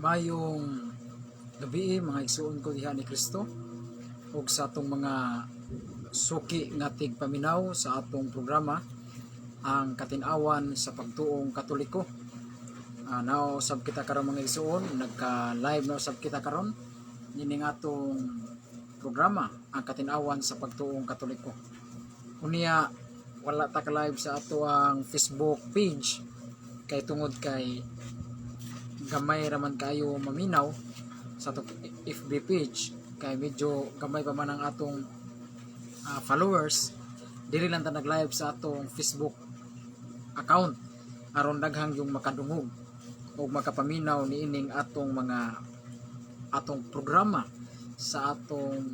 Mayong gabi mga igsuon ko diha ni Kristo ug sa atong mga suki nga tigpaminaw sa atong programa ang katin-awan sa pagtuong Katoliko. Now sab kita karon mga igsuon, nagka-live na sab kita karon nining atong programa ang katin-awan sa pagtuong Katoliko. Unya wala ta ka live sa ato ang Facebook page kay tungod kay gamay raman kayo maminaw sa atong FB page kay medyo gamay pa man ang atong followers. Dili lang ta nag-live sa atong Facebook account aron daghang yung makadungog o makapaminaw ni ining atong atong programa sa atong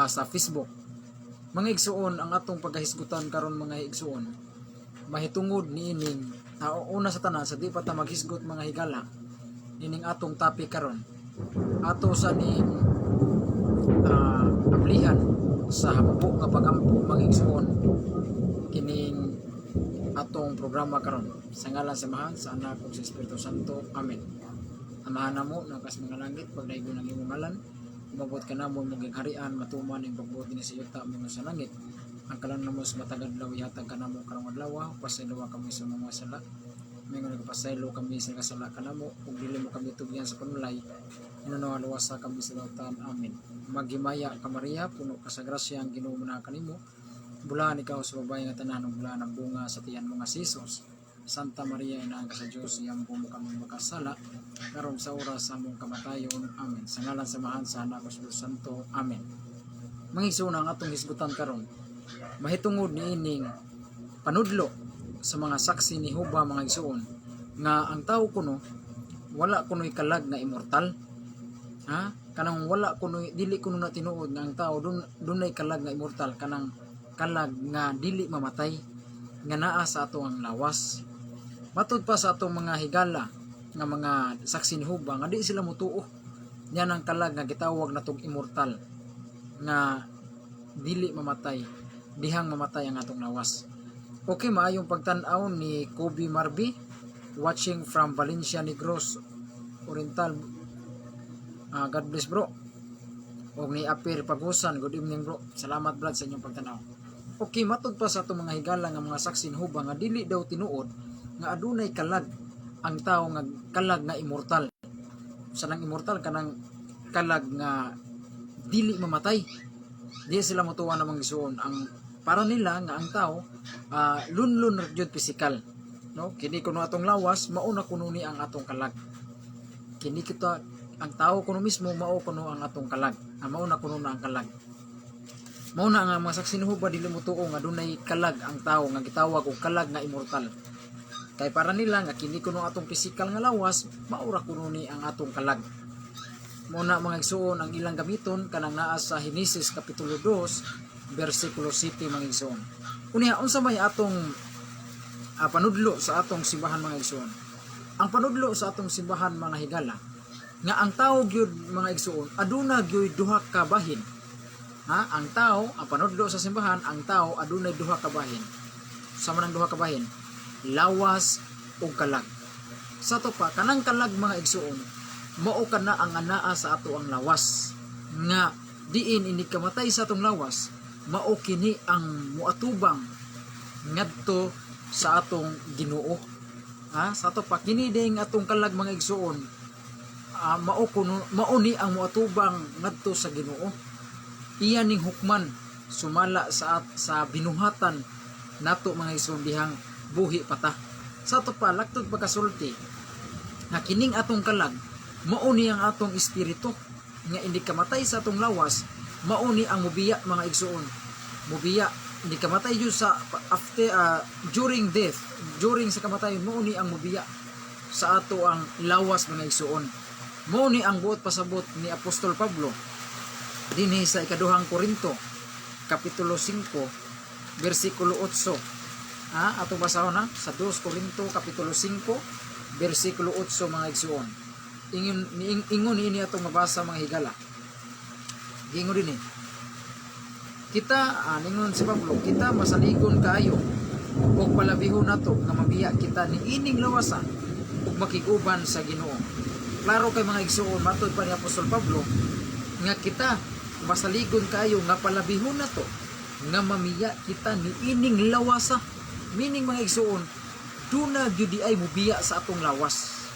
sa Facebook. Mga igsuon, ang atong pagkahisgutan karon mga igsuon, mahitungod ni ining una sa tanan sa di pa ta maghisgot mga higala ining atong topic karon ato sa ning ablihan sa habubo nga pagampo mga igsuon kining atong programa karon sa ngalan sa Mahal sa Anak ug sa Espiritu Santo. Amen. Amahan namo nakas mga langit pagdaygon ang imong ngalan, umabot ka namo mong harian, matuman ning pagbuot ni sa yuta mo sa langit. Ang kalan namo sa matagad law ihatag ka namo karong adlaw, pasaylo kami sa mga sala. Mingon nagpasaylo kami sa kasala kanamo ug dili mo kami tugyan sa panulay. Inuno luwasa kami sa lautan. Amen. Maghimaya ka Maria, puno ka sa grasya, ang Ginoo na kanimo. Bulahan ikaw sa babae nga tanan ug bulahan ang bunga sa tiyan mo nga si Jesus. Santa Maria, inaang ka sa Dios, iyang mo kami makasala karon sa oras sa among kamatayon. Amen. Sa ngalan sa Mahal sa Anak ug sa Espiritu Santo. Amen. Mangisuna ang atong hisgutan karon, mahitungod ni ining panudlo sa mga saksi ni Jehova mga igsuon nga ang tao kuno wala kuno'y kalag na immortal. Kanang wala kuno'y dili kuno na tinuod nga ang tao dunay kalag na immortal, kanang kalag nga dili mamatay nga naa sa ato ang lawas. Matud pa sa atong mga higala nga mga saksi ni Jehova nga di sila mutuo yan ang kalag nga gitawag natong immortal nga dili mamatay, dihang mamatay ang atong lawas. Okay, maayong pagtan-aw ni Kobe Marby watching from Valencia Negros Oriental. God bless bro. O ni Apir Pagusan, good evening bro. Salamat brad sa inyong pagtan-aw. Okay, matud pa sa atong mga higala nga mga saksi ni Jehova nga dili daw tinuod nga adunay kalag ang tao nga kalag nga immortal. Sa nang immortal kanang kalag nga dili mamatay. Di sila mutuwa namang gisuon. Ang para nila nga ang tao lunlun ra jud physical, no? Kini kuno atong lawas mauna kuno ni ang atong kalag. Kini kita ang tao kuno mismo mao kuno ang atong kalag. Mauna kuno na ang kalag. Mauna nga mga saksi ni Jehova dili mutuo nga dunay kalag ang tao nga gitawag og kalag nga immortal. Kay para nila nga kini kuno atong physical nga lawas maura kuno ni ang atong kalag. Muna mga igsuon ang ilang gamiton kanang naa sa Henesis kapitulo 2 versikulo 7 mga igsuon. Unya unsa may atong panudlo sa atong simbahan mga igsuon? Ang panudlo sa atong simbahan mga higala nga ang tao gyud mga igsuon aduna gyud duha ka bahin. Ang tao, ang panudlo sa simbahan, ang tao adunay duha ka bahin. Sama nang duha ka bahin, lawas ug kalag. Sa to pa kanang kalag mga igsuon mao kana ang anaa sa ato ang lawas nga diin ini kamatay sa atong lawas mao kini ang muatubang ngadto sa atong Ginoo. Sa ato pa kini ding atong kalag mga igsuon mao ni ang muatubang ngadto sa Ginoo. Iyan ning hukman sumala sa binuhatan nato mga igsuon dihang buhi pata. Sa ato pa laktod pagkasulti na kining atong kalag mao ni ang atong espiritu nga hindi kamatay sa atong lawas, mao ni ang mubiya mga igsuon. Mubiya hindi kamatay jud sa after during death, during sa kamatayon mao ni ang mubiya sa ato ang lawas mga igsuon. Mao ni ang buot pasabot ni Apostol Pablo dinhi sa ikaduhang Korinto kapitulo 5 versikulo 8. Atong basahon sa 2 Korinto kapitulo 5 versikulo 8 mga igsuon. Ingon ini atong mabasa mga higala. Ingon din kita ningon si Pablo, kita masaligon kaayo ug palabihon nato nga mabiya kita ni ining lawasan ug makiguban sa Ginoo. Klaro kay mga igsuon, matud pa ni Apostol Pablo nga kita masaligon kayo nga palabihon na to nga mamiya kita ni ining lawasa. Meaning mga igsuon, duna gyud di ay mubiya sa atong lawas.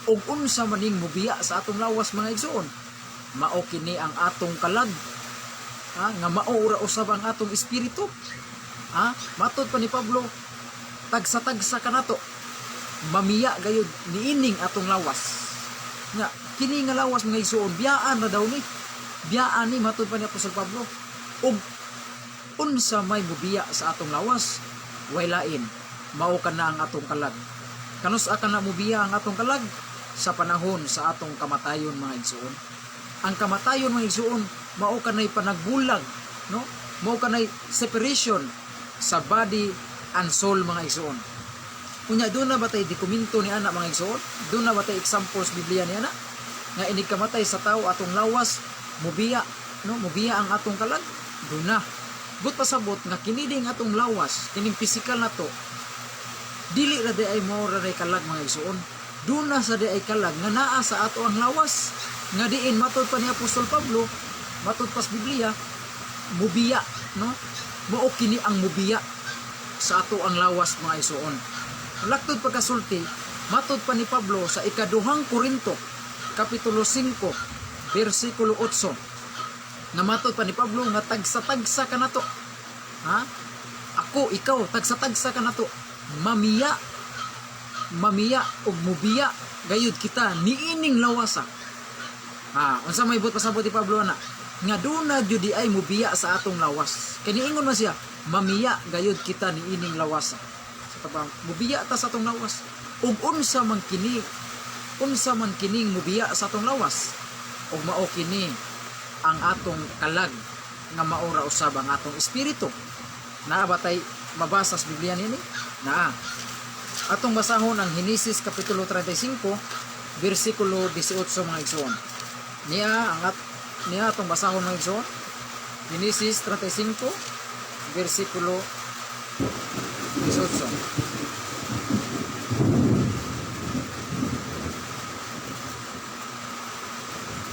Ug unsa maning mubiya sa atong lawas mga igsuon, mao kini ang atong kalag, nga mao ra usab ang atong espiritu. Matud pa ni Pablo, tagsa-tagsa kanato mamiya gayud niining atong lawas. Nga kini nga lawas mga igsuon, biyaan na daw ni. Biyaan ni matud pa ni Apostol Pablo. Ug unsa may mubiya sa atong lawas, way lain mao kana ang atong kalag. Kanus-a kana mubiya ang atong kalag sa panahon sa atong kamatayon mga igsuon. Ang kamatayon mga igsuon mao kanay panagbulag, no? Mao kanay separation sa body and soul mga igsuon. Unya doon na batay dokumento ni ana mga igsuon? Doon na batay examples Biblia ni ana nga inig kamatay sa tao atong lawas mubiya, no? Mubiya ang atong kalag. Doon na. But pasabot nga kinining atong lawas, kining physical na to, dili ra di ay mo ra kalag mga igsuon. Doon na sa di ay kalag nga naa sa ato ang lawas. Nga diin matud pa ni Apostol Pablo, matud pas Biblia, mubiya, no? Mao kini ang mubiya sa ato ang lawas mga igsuon. Laktod pagkasulti, matud pa ni Pablo sa ikaduhang Korinto, kapitulo 5, versikulo 8, na matud pa ni Pablo nga tagsa-tagsa ka na to. Ako, ikaw, tagsa-tagsa ka na to. Mamiya ug mubiya gayud kita niining lawasa. Unsa may but pasabot ni Pablo na nga duna gyud di ay mubiya sa atong lawas. Kay niingon man siya, mamiya gayud kita niining lawasa. Sa tabang mubiya ta sa atong lawas. Ug unsa man kining mubiya sa atong lawas? Ug mao kini ang atong kalag nga maura usab ang atong espiritu. Naa batay mabasa sa Biblia nini? Naa. Atong basahon ang Henesis kapitulo 35 bersikulo 18 mga igsoon. Niya atong basahon mga igsoon. Henesis 35 bersikulo 18.